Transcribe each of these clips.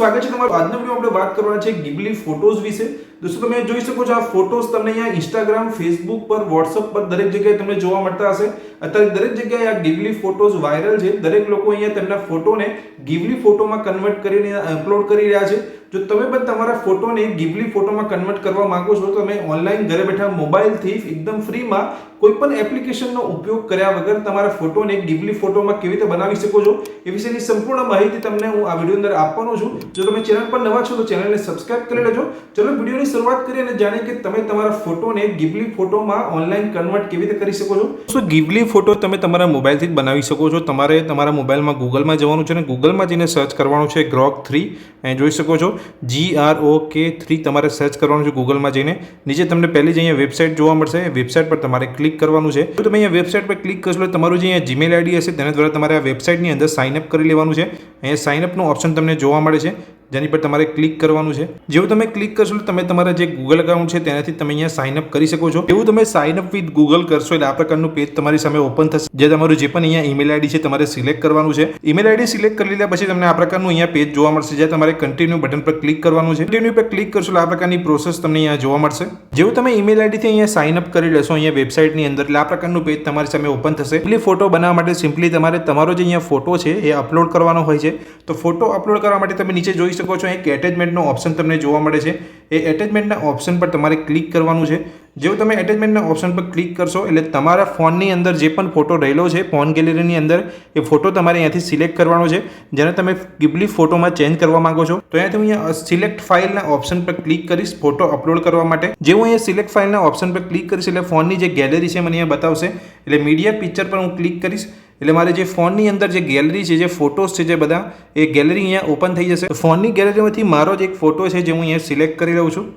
સ્વાગત છે તમારું। આજના વિડિયોમાં આપણે વાત કરવાના છે ગિબલી ફોટોઝ વિશે। દોસ્તો તમે જોઈ શકો છો આ ફોટોઝ તમને અહીંયા Instagram, Facebook પર, WhatsApp પર દરેક જગ્યાએ તમને જોવા મળતા હશે। અત્યારે દરેક જગ્યાએ આ ગિબલી ફોટોઝ વાયરલ છે। દરેક લોકો અહીંયા તેમના ફોટોને ગિબલી ફોટોમાં કન્વર્ટ કરીને અપલોડ કરી રહ્યા છે। જો તમે પણ તમારા ફોટોને ગિબલી ફોટોમાં કન્વર્ટ કરવા માંગો છો તો તમે ઓનલાઈન ઘરે બેઠા મોબાઈલથી એકદમ ફ્રીમાં કોઈ પણ એપ્લિકેશનનો ઉપયોગ કર્યા વગર તમારા ફોટોને ગિબલી ફોટોમાં કેવી રીતે બનાવી શકો છો એ વિશેની સંપૂર્ણ માહિતી તમને હું આ વિડિયો અંદર આપવાનો છું। જો તમે ચેનલ પર નવા છો તો ચેનલને સબસ્ક્રાઇબ કરી લેજો। ચલો વિડિયોની શરૂઆત કરીએ અને જાણીએ કે તમે તમારા ફોટોને ગિબલી ફોટોમાં ઓનલાઈન કન્વર્ટ કેવી રીતે કરી શકો છો। તો ગિબલી ફોટો તમે તમારા મોબાઈલથી જ બનાવી શકો છો। તમારે તમારા મોબાઈલમાં ગૂગલમાં જવાનું છે અને ગૂગલમાં જઈને સર્ચ કરવાનું છે ગ્રોક 3। અહીં જોઈ શકો છો GROK3 તમારે સર્ચ કરવાનું છે ગૂગલમાં જઈને। નીચે તમને પહેલી જ અહીંયા વેબસાઇટ જોવા મળશે। વેબસાઇટ પર તમારે ક્લિક કરવાનું છે। જો તમે અહીંયા વેબસાઇટ પર ક્લિક કરશો તો તમારું જે અહીંયા જીમેલ આઈડી હશે તેના દ્વારા તમારે આ વેબસાઇટની અંદર સાઇન અપ કરી લેવાનું છે। અહીંયા સાઇન અપનું ઓપ્શન તમને જોવા મળે છે જેની પર તમારે ક્લિક કરવાનું છે। જેવું તમે ક્લિક કરશો તો તમે તમારા જે ગૂગલ એકાઉન્ટ છે તેનાથી તમે અહીંયા સાઇન અપ કરી શકો છો। એવું તમે સાઇન અપ વિથ ગૂગલ કરશો એટલે આ પ્રકારનું પેજ તમારી સામે ઓપન થશે, જે તમારું જે પણ અહીંયા ઈમેલ આઈડી છે તમારે સિલેક્ટ કરવાનું છે। ઈમેલ આઈડી સિલેક્ટ કરી લીધા પછી તમને આ પ્રકારનું અહીંયા પેજ જોવા મળશે, જ્યાં તમારે કન્ટિન્યુ બટન પર ક્લિક કરવાનું છે। કન્ટિન્યુ પર ક્લિક કરશો એટલે આ પ્રકારની પ્રોસેસ તમને અહીંયા જોવા મળશે। જેવું તમે ઈમેલ આઈડીથી અહીંયા સાઇન અપ કરી લેશો અહીંયા વેબસાઇટની અંદર એટલે આ પ્રકારનું પેજ તમારી સામે ઓપન થશે। સિમ્પલી ફોટો બનાવવા માટે સિમ્પલી તમારે તમારો જે અહીંયા ફોટો છે એ અપલોડ કરવાનો હોય છે। તો ફોટો અપલોડ કરવા માટે તમે નીચે જોઈ શકો છો એક એટેચમેન્ટનો ઓપ્શન તમને જોવા મળે છે। એ એટેચમેન્ટના ઓપ્શન પર તમારે ક્લિક કરવાનું છે। જેવું તમે એટેચમેન્ટના ઓપ્શન પર ક્લિક કરશો એટલે તમારા ફોનની અંદર જે પણ ફોટો રહેલો છે ફોન ગેલેરીની અંદર એ ફોટો તમારે અહીંયાથી સિલેક્ટ કરવાનો છે, જેને તમે ગિબલી ફોટોમાં ચેન્જ કરવા માંગો છો। તો અહીંયાથી હું અહીંયા સિલેક્ટ ફાઇલના ઓપ્શન પર ક્લિક કરીશ ફોટો અપલોડ કરવા માટે। જેવું અહીંયા સિલેક્ટ ફાઇલના ઓપ્શન પર ક્લિક કરીશ એટલે ફોનની જે ગેલેરી છે મને અહીંયા બતાવશે। એટલે મીડિયા પિક્ચર પર હું ક્લિક કરીશ એટલે મારે જે ફોનની અંદર જે ગેલેરી છે, જે ફોટોઝ છે, જે બધા એ ગેલેરી અહીંયા ઓપન થઈ જશે। ફોનની ગેલેરીમાંથી મારો જ એક ફોટો છે જે હું અહીંયા સિલેક્ટ કરી લઉં છું।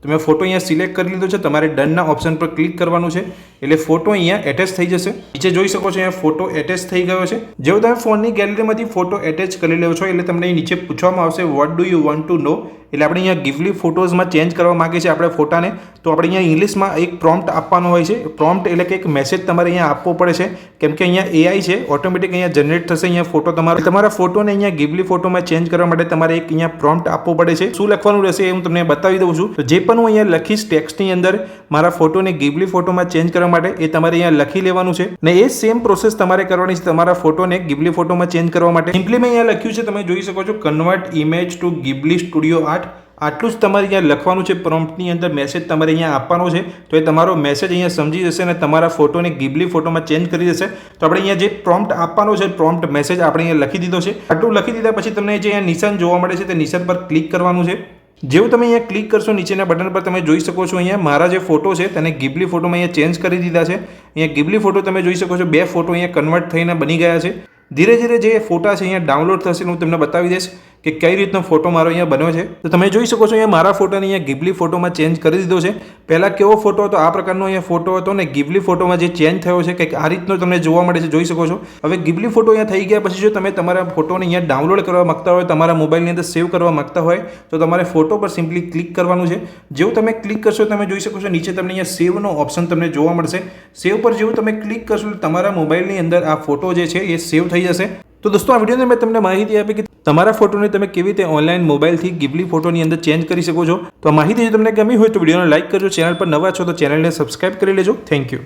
તો મેં ફોટો અહીંયા સિલેક્ટ કરી લીધો છે। તમારે ડનના ઓપ્શન પર ક્લિક કરવાનું છે એટલે ફોટો અહીંયા એટેચ થઈ જશે। નીચે જોઈ શકો છો અહીંયા ફોટો એટેચ થઈ ગયો છે। જેવું તમે ફોનની ગેલેરીમાંથી ફોટો એટેચ કરી લો છો એટલે તમને નીચે પૂછવામાં આવશે what do you want to know, એટલે આપણે અહીંયા ગિબલી ફોટોઝમાં ચેન્જ કરવા માંગે છે આપણે ફોટાને। તો આપણે અહીંયા ઇંગ્લિશમાં એક પ્રોમ્પ્ટ આપવાનો હોય છે। પ્રોમ્પ્ટ એટલે કે એક મેસેજ તમારે અહીંયા આપવો પડે છે, કેમ કે અહીંયા AI છે ઓટોમેટિક અહીંયા જનરેટ થશે અહીંયા ફોટો તમારા ફોટોને અહીંયા ગિબલી ફોટોમાં ચેન્જ કરવા માટે તમારે એક અહીંયા પ્રોમ્પ્ટ આપવો પડે છે। શું લખવાનું રહેશે એ હું તમને બતાવી દઉં છું। તો જે પણ હું અહીંયા લખીશ ટેક્સ્ટની અંદર મારા ફોટોને ગિબલી ફોટોમાં ચેન્જ કરવા માટે એ તમારે અહીંયા લખી લેવાનું છે ને એ સેમ પ્રોસેસ તમારે કરવાની છે તમારા ફોટોને ગિબલી ફોટોમાં ચેન્જ કરવા માટે। સિમ્પલી મેં અહીંયા લખ્યું છે, તમે જોઈ શકો છો convert image to Ghibli studio 8। આટલું જ તમારે અહીંયા લખવાનું છે। પ્રોમ્પ્ટની અંદર મેસેજ તમારે અહીંયા આપવાનો છે તો એ તમારો મેસેજ અહીંયા સમજી જશે અને તમારા ફોટોને ગિબલી ફોટોમાં ચેન્જ કરી દેશે। તો આપણે અહીંયા જે પ્રોમ્પ્ટ આપવાનો છે પ્રોમ્પ્ટ મેસેજ આપણે અહીંયા લખી દીધો છે। આટલું લખી દીધા પછી તમને જે અહીંયા નિશાન જોવા મળે છે તે નિશાન પર ક્લિક કરવાનું છે। જેવું તમે અહીંયા ક્લિક કરશો નીચેના બટન પર તમે જોઈ શકો છો અહીંયા મારા જે ફોટો છે તેને ગિબલી ફોટોમાં અહીંયા ચેન્જ કરી દીધા છે। અહીંયા ગિબલી ફોટો તમે જોઈ શકો છો 2 ફોટો અહીંયા કન્વર્ટ થઈને બની ગયા છે। ધીરે ધીરે જે ફોટા છે અહીંયા ડાઉનલોડ થશે હું તમને બતાવી દઈશ કે કઈ રીતનો ફોટો મારો અહીંયા બન્યો છે। તો તમે જોઈ શકો છો અહીંયા મારા ફોટોને અહીંયા ગિબલી ફોટોમાં ચેન્જ કરી દીધો છે। પહેલાં કેવો ફોટો હતો આ પ્રકારનો અહીંયા ફોટો હતો ને ગિબલી ફોટોમાં જે ચેન્જ થયો છે કંઈક આ રીતનો તમને જોવા મળે છે, જોઈ શકો છો। હવે ગિબલી ફોટો અહીંયા થઈ ગયા પછી જો તમે તમારા ફોટોને અહીંયા ડાઉનલોડ કરવા માંગતા હોય, તમારા મોબાઈલની અંદર સેવ કરવા માંગતા હોય તો તમારે ફોટો પર સિમ્પલી ક્લિક કરવાનું છે। જેવું તમે ક્લિક કરશો તમે જોઈ શકો છો નીચે તમને અહીંયા સેવનો ઓપ્શન તમને જોવા મળશે। સેવ પર જેવું તમે ક્લિક કરશો તમારા મોબાઈલની અંદર આ ફોટો જે છે એ સેવ થઈ જશે। તો દોસ્તો આ વિડીયોની મેં તમને માહિતી આપી કે તમારા ફોટોને તમે કેવી રીતે ઓનલાઈન મોબાઈલથી ગિબલી ફોટોની અંદર ચેન્જ કરી શકો છો। તો આ માહિતી જો તમને ગમી હોય તો વિડીયોને લાઇક કરજો। ચેનલ પર નવા છો તો ચેનલને સબસ્ક્રાઇબ કરી લેજો। Thank you.